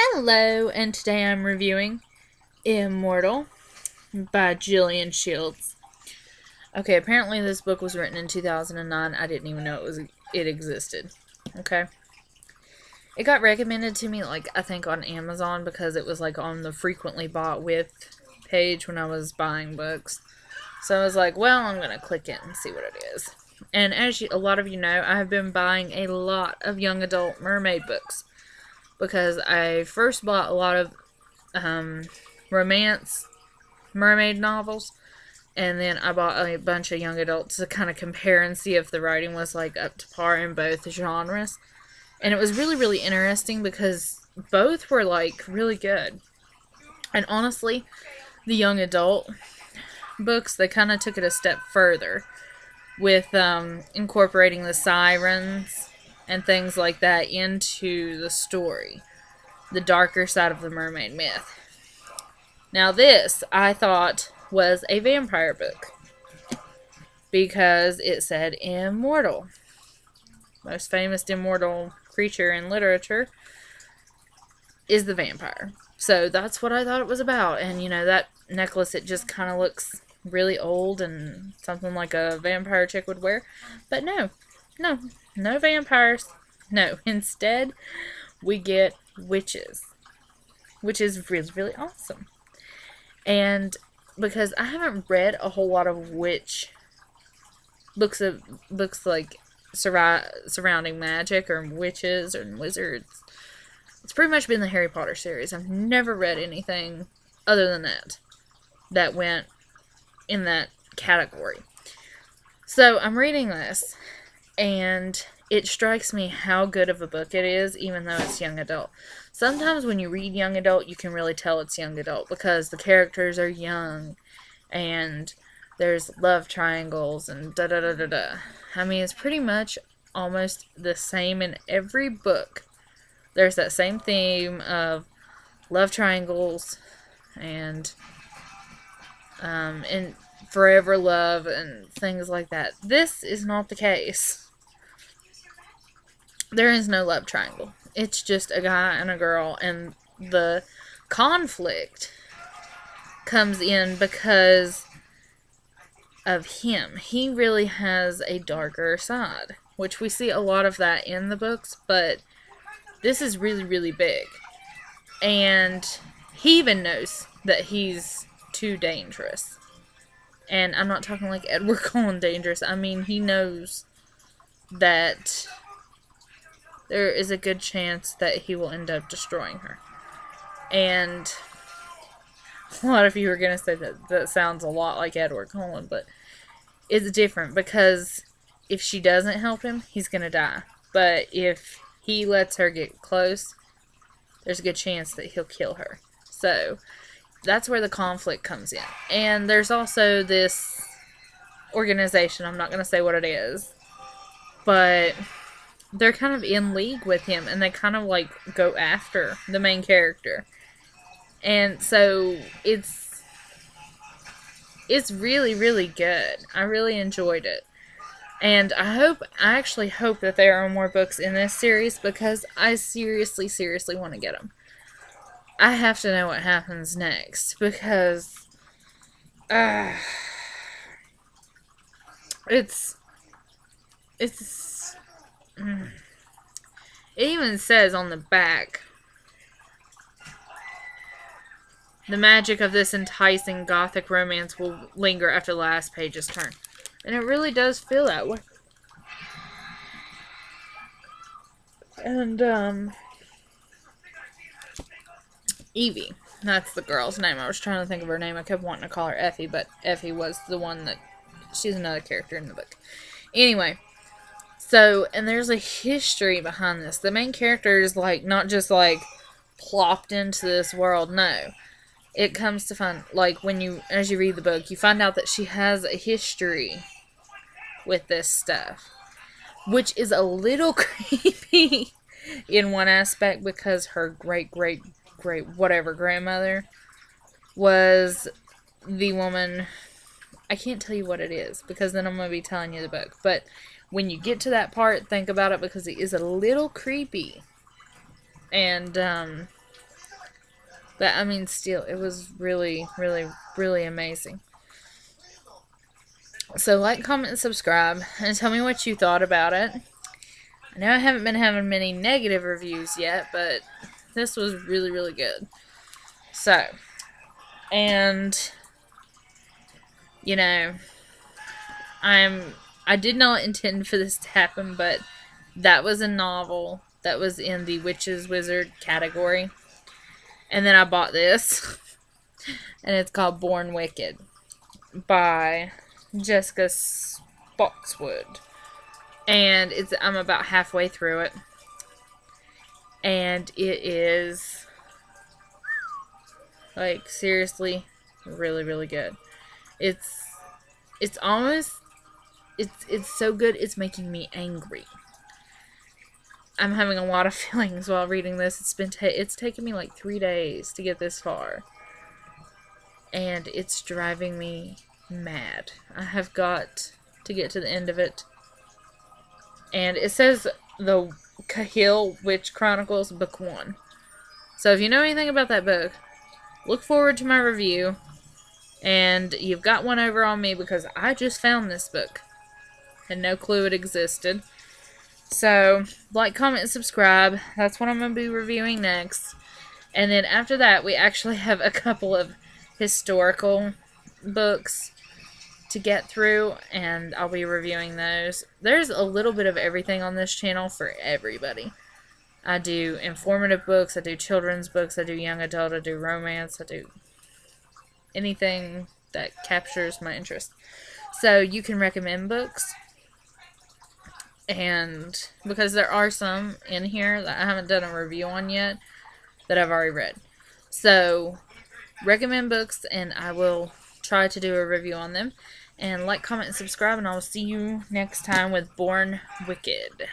Hello, and today I'm reviewing Immortal by Gillian Shields. Okay, apparently this book was written in 2009. I didn't even know it existed. Okay. It got recommended to me, I think on Amazon because it was, on the frequently bought with page when I was buying books. So I was like, well, I'm going to click it and see what it is. And as a lot of you know, I have been buying a lot of young adult mermaid books because I first bought a lot of romance mermaid novels, and then I bought a bunch of young adults to kind of compare and see if the writing was up to par in both genres. And it was really, really interesting because both were really good. And honestly, the young adult books, they kind of took it a step further with incorporating the sirens and things like that into the story, the darker side of the mermaid myth. Now this, I thought, was a vampire book because it said immortal. Most famous immortal creature in literature is the vampire. So that's what I thought it was about. And that necklace, it just kind of looks really old and something like a vampire chick would wear. But no vampires. No, instead we get witches, which is really, really awesome. And because I haven't read a whole lot of witch books surrounding magic or witches or wizards, it's pretty much been the Harry Potter series. I've never read anything other than that went in that category. So I'm reading this, and it strikes me how good of a book it is, even though it's young adult. Sometimes when you read young adult, you can really tell it's young adult because the characters are young, and there's love triangles and da da da da da. I mean, it's pretty much almost the same in every book. There's that same theme of love triangles and forever love and things like that. This is not the case. There is no love triangle. It's just a guy and a girl, and the conflict comes in because of him. He really has a darker side, which we see a lot of that in the books, but this is really, really big. And he even knows that he's too dangerous. And I'm not talking like Edward Cullen dangerous. I mean, he knows that there is a good chance that he will end up destroying her. And a lot of you are going to say that sounds a lot like Edward Cullen, but it's different because if she doesn't help him, he's going to die. But if he lets her get close, there's a good chance that he'll kill her. So that's where the conflict comes in. And there's also this organization, I'm not going to say what it is, but they're kind of in league with him, and they kind of go after the main character. And so it's really, really good. I really enjoyed it. And I actually hope that there are more books in this series because I seriously, seriously want to get them. I have to know what happens next because it even says on the back, the magic of this enticing gothic romance will linger after the last page's turn. And it really does feel that way. And, Evie. That's the girl's name. I was trying to think of her name. I kept wanting to call her Effie, but Effie was the one that... She's another character in the book. Anyway. So, and there's a history behind this. The main character is, not just, plopped into this world. No. It comes to find, as you read the book, you find out that she has a history with this stuff. Which is a little creepy in one aspect because her great-great-great-whatever grandmother was the woman... I can't tell you what it is because then I'm going to be telling you the book. But when you get to that part, think about it because it is a little creepy. And, But I mean, still, it was really, really, really amazing. So, like, comment, and subscribe, and tell me what you thought about it. I know I haven't been having many negative reviews yet, but this was really, really good. So, and, you know, I did not intend for this to happen, but that was a novel that was in the Witches Wizard category. And then I bought this, and it's called Born Wicked by Jessica Spotswood. And I'm about halfway through it. And it is, like, seriously, really, really good. It's almost, it's so good, it's making me angry. I'm having a lot of feelings while reading this. It's taken me like 3 days to get this far. And it's driving me mad. I have got to get to the end of it. And it says the Cahill Witch Chronicles Book 1. So if you know anything about that book, look forward to my review. And you've got one over on me because I just found this book. Had no clue it existed. So, like, comment, and subscribe. That's what I'm going to be reviewing next. And then after that, we actually have a couple of historical books to get through, and I'll be reviewing those. There's a little bit of everything on this channel for everybody. I do informative books, I do children's books, I do young adult, I do romance, I do anything that captures my interest. So you can recommend books, and because there are some in here that I haven't done a review on yet that I've already read. So recommend books, and I will try to do a review on them. And like, comment, and subscribe, and I will see you next time with Born Wicked.